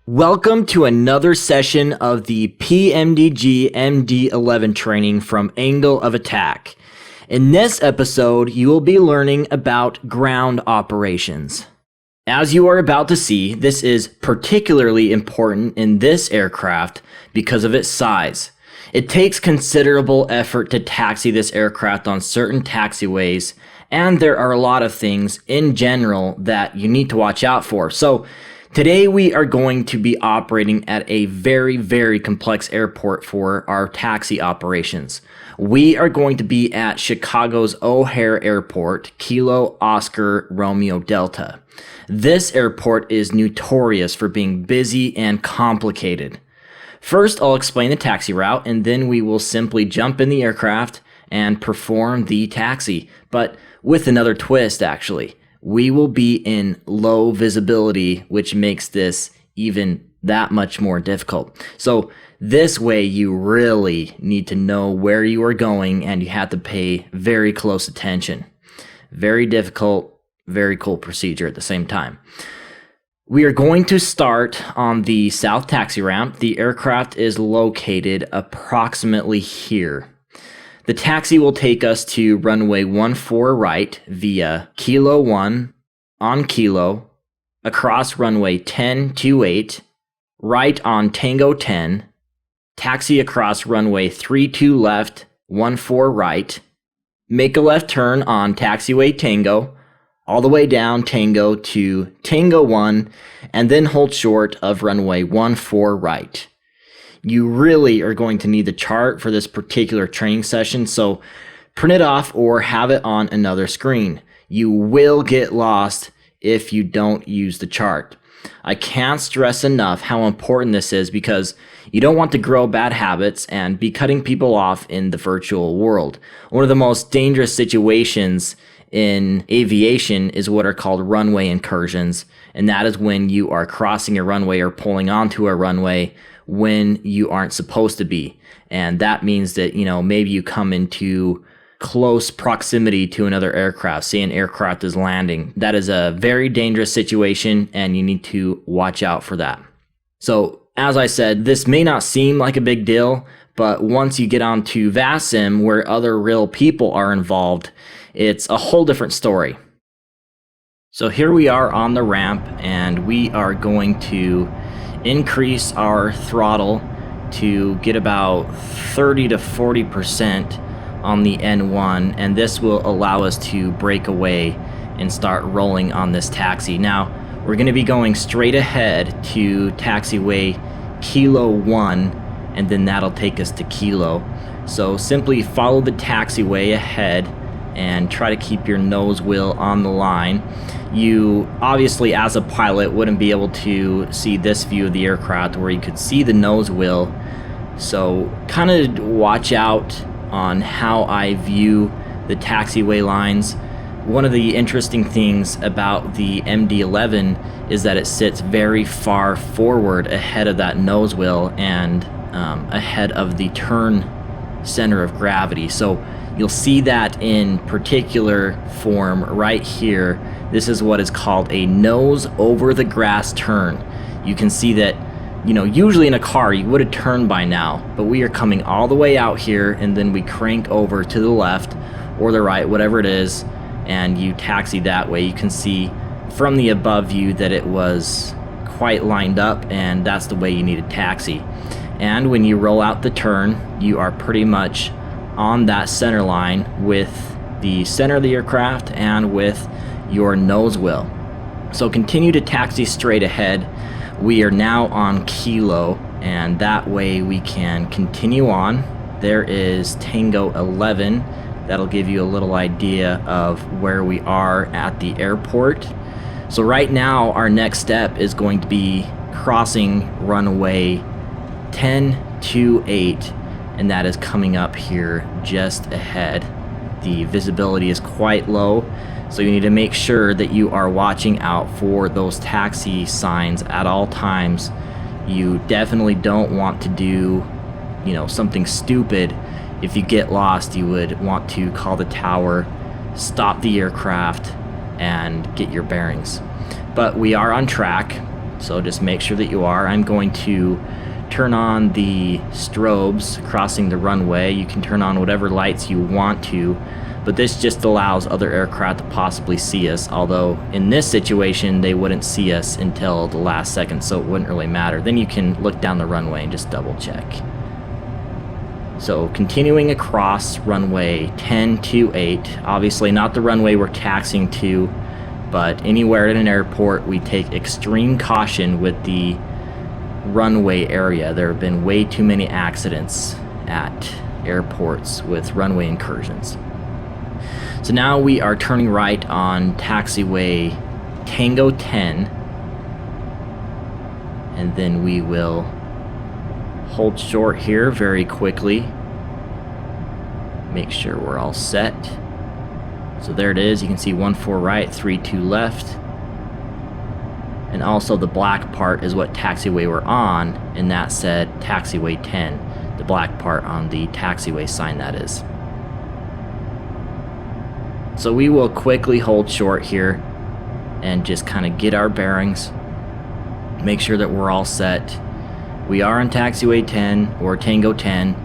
Welcome to another session of the PMDG MD11 training from Angle of Attack. In this episode, you will be learning about ground operations. As you are about to see, this is particularly important in this aircraft because of its size. It takes considerable effort to taxi this aircraft on certain taxiways, and there are a lot of things in general that you need to watch out for. So today we are going to be operating at a very complex airport for our taxi operations. We are going to be at Chicago's O'Hare Airport, Kilo Oscar Romeo Delta. This airport is notorious for being busy and complicated. First, I'll explain the taxi route, and then we will simply jump in the aircraft and perform the taxi, but with another twist actually. We will be in low visibility, which makes this even that much more difficult. So this way you really need to know where you are going and you have to pay very close attention. Very difficult, very cool procedure at the same time. We are going to start on the south taxi ramp. The aircraft is located approximately here. The taxi will take us to runway 14 right via Kilo 1 on Kilo, across runway 10-28, right on Tango 10, taxi across runway 32 left, 14 right, make a left turn on taxiway Tango, all the way down Tango to Tango 1, and then hold short of runway 14 right. You really are going to need the chart for this particular training session, so print it off or have it on another screen. You will get lost if you don't use the chart. I can't stress enough how important this is because you don't want to grow bad habits and be cutting people off in the virtual world. One of the most dangerous situations in aviation is what are called runway incursions, and that is when you are crossing a runway or pulling onto a runway when you aren't supposed to be. And that means that, maybe you come into close proximity to another aircraft, say an aircraft is landing. That is a very dangerous situation and you need to watch out for that. So as I said, this may not seem like a big deal, but once you get onto VASIM where other real people are involved, it's a whole different story. So here we are on the ramp and we are going to increase our throttle to get about 30 to 40% on the N1, and this will allow us to break away and start rolling on this taxi. Now, we're going to be going straight ahead to taxiway Kilo 1, and then that'll take us to Kilo. So simply follow the taxiway ahead and try to keep your nose wheel on the line. You obviously, as a pilot, wouldn't be able to see this view of the aircraft where you could see the nose wheel. So kind of watch out on how I view the taxiway lines. One of the interesting things about the MD11 is that it sits very far forward ahead of that nose wheel and ahead of the turn center of gravity. So you'll see that in particular form right here. This is what is called a nose over the grass turn. You can see that, usually in a car you would have turned by now, but we are coming all the way out here and then we crank over to the left or the right, whatever it is, and you taxi that way. You can see from the above view that it was quite lined up, and that's the way you need to taxi. And when you roll out the turn, you are pretty much on that center line with the center of the aircraft and with your nose wheel. So continue to taxi straight ahead. We are now on Kilo, and that way we can continue on. There is Tango 11. That'll give you a little idea of where we are at the airport. So right now our next step is going to be crossing runway 10-8, and that is coming up here just ahead. The visibility is quite low, so you need to make sure that you are watching out for those taxi signs at all times. You definitely don't want to do, something stupid. If you get lost, you would want to call the tower, stop the aircraft, and get your bearings. But we are on track. So just make sure that you are. I'm going to turn on the strobes crossing the runway. You can turn on whatever lights you want to, but this just allows other aircraft to possibly see us, although in this situation they wouldn't see us until the last second, so it wouldn't really matter. Then you can look down the runway and just double check. So continuing across runway 1028, obviously not the runway we're taxiing to, but anywhere in an airport we take extreme caution with the runway area. There have been way too many accidents at airports with runway incursions. So now we are turning right on taxiway Tango 10, and then we will hold short here very quickly. Make sure we're all set. So there it is. You can see 14 right, 32 left. And also the black part is what taxiway we're on, and that said taxiway 10. The black part on the taxiway sign, that is. So we will quickly hold short here and just kind of get our bearings. Make sure that we're all set. We are on taxiway 10 or Tango 10,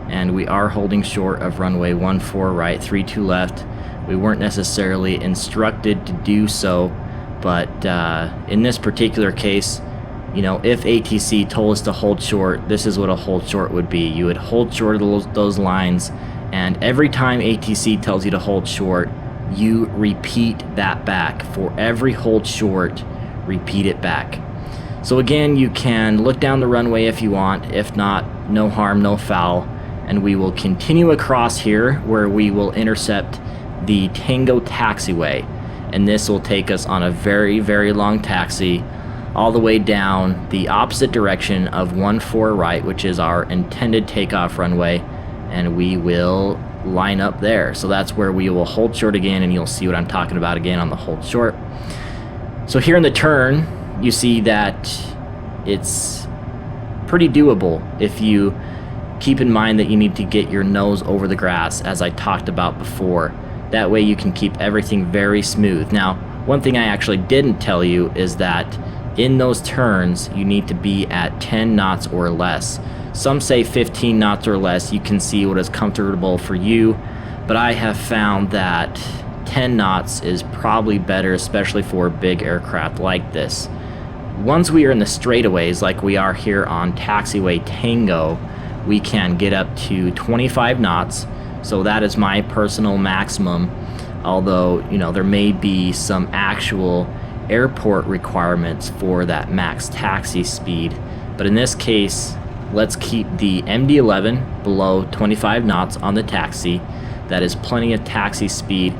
and we are holding short of runway 14 right, 32 left. We weren't necessarily instructed to do so, but in this particular case, you know, if ATC told us to hold short, this is what a hold short would be. You would hold short of those lines, and every time ATC tells you to hold short, you repeat that back. For every hold short, repeat it back. So again, you can look down the runway if you want. If not, no harm, no foul. And we will continue across here where we will intercept the Tango taxiway. And this will take us on a very, very long taxi all the way down the opposite direction of 14 right, which is our intended takeoff runway. And we will line up there. So that's where we will hold short again, and you'll see what I'm talking about again on the hold short. So here in the turn, you see that it's pretty doable if you keep in mind that you need to get your nose over the grass, as I talked about before. That way you can keep everything very smooth. Now, one thing I actually didn't tell you is that in those turns, you need to be at 10 knots or less. Some say 15 knots or less. You can see what is comfortable for you, but I have found that 10 knots is probably better, especially for a big aircraft like this. Once we are in the straightaways, like we are here on taxiway Tango, we can get up to 25 knots. So that is my personal maximum, although, you know, there may be some actual airport requirements for that max taxi speed. But in this case, let's keep the MD11 below 25 knots on the taxi. That is plenty of taxi speed.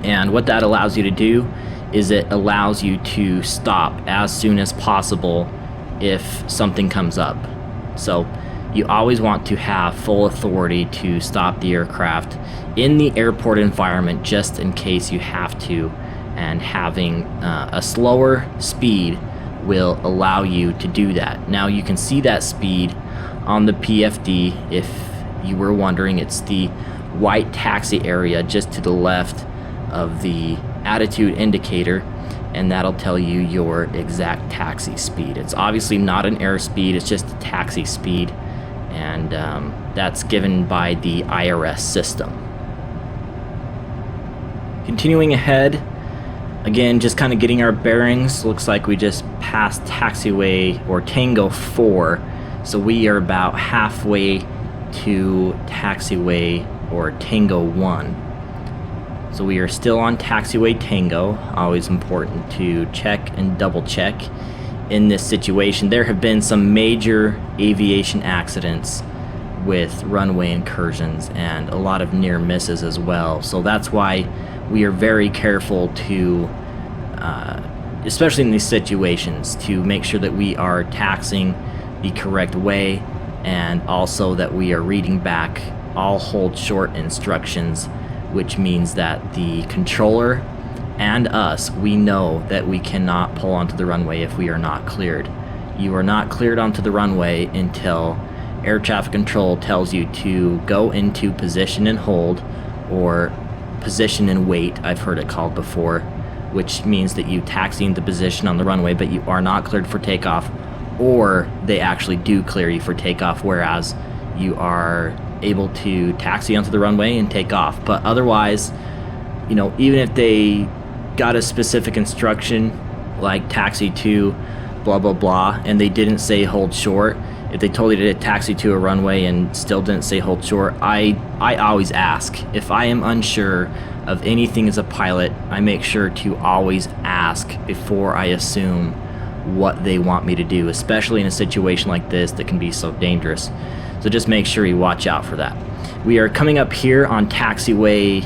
And what that allows you to do is it allows you to stop as soon as possible if something comes up. So you always want to have full authority to stop the aircraft in the airport environment, just in case you have to. And having a slower speed will allow you to do that. Now you can see that speed on the PFD. If you were wondering, it's the white taxi area just to the left of the attitude indicator, and that'll tell you your exact taxi speed. It's obviously not an airspeed, it's just a taxi speed, and that's given by the IRS system. Continuing ahead, again, just kind of getting our bearings. Looks like we just passed taxiway or Tango 4, so we are about halfway to taxiway or Tango 1. So we are still on taxiway Tango. Always important to check and double check in this situation. There have been some major aviation accidents with runway incursions and a lot of near misses as well. So that's why we are very careful to, especially in these situations, to make sure that we are taxiing the correct way, and also that we are reading back all hold short instructions, which means that the controller and us, we know that we cannot pull onto the runway if we are not cleared. You are not cleared onto the runway until air traffic control tells you to go into position and hold, or position and wait, I've heard it called before, which means that you taxi into position on the runway, but you are not cleared for takeoff, or they actually do clear you for takeoff, whereas you are able to taxi onto the runway and take off. But otherwise, even if they got a specific instruction like taxi to blah blah blah and they didn't say hold short, if they told you to taxi to a runway and still didn't say hold short, I always ask. If I am unsure of anything as a pilot, I make sure to always ask before I assume what they want me to do, especially in a situation like this that can be so dangerous. So just make sure you watch out for that. We are coming up here on taxiway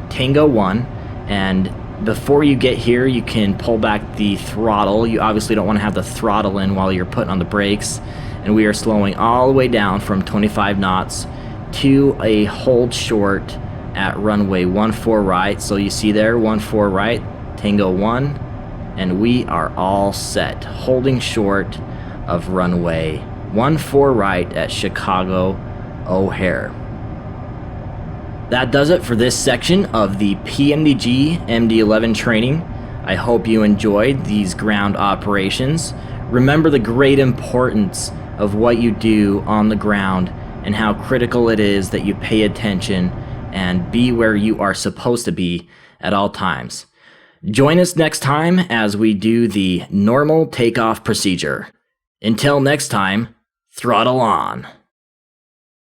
Tango 1, and before you get here, you can pull back the throttle. You obviously don't want to have the throttle in while you're putting on the brakes. And we are slowing all the way down from 25 knots to a hold short at runway 14 right. So you see there, 14 right, Tango 1, and we are all set, holding short of runway 14 right at Chicago O'Hare. That does it for this section of the PMDG MD11 training. I hope you enjoyed these ground operations. Remember the great importance of what you do on the ground and how critical it is that you pay attention and be where you are supposed to be at all times. Join us next time as we do the normal takeoff procedure. Until next time, throttle on.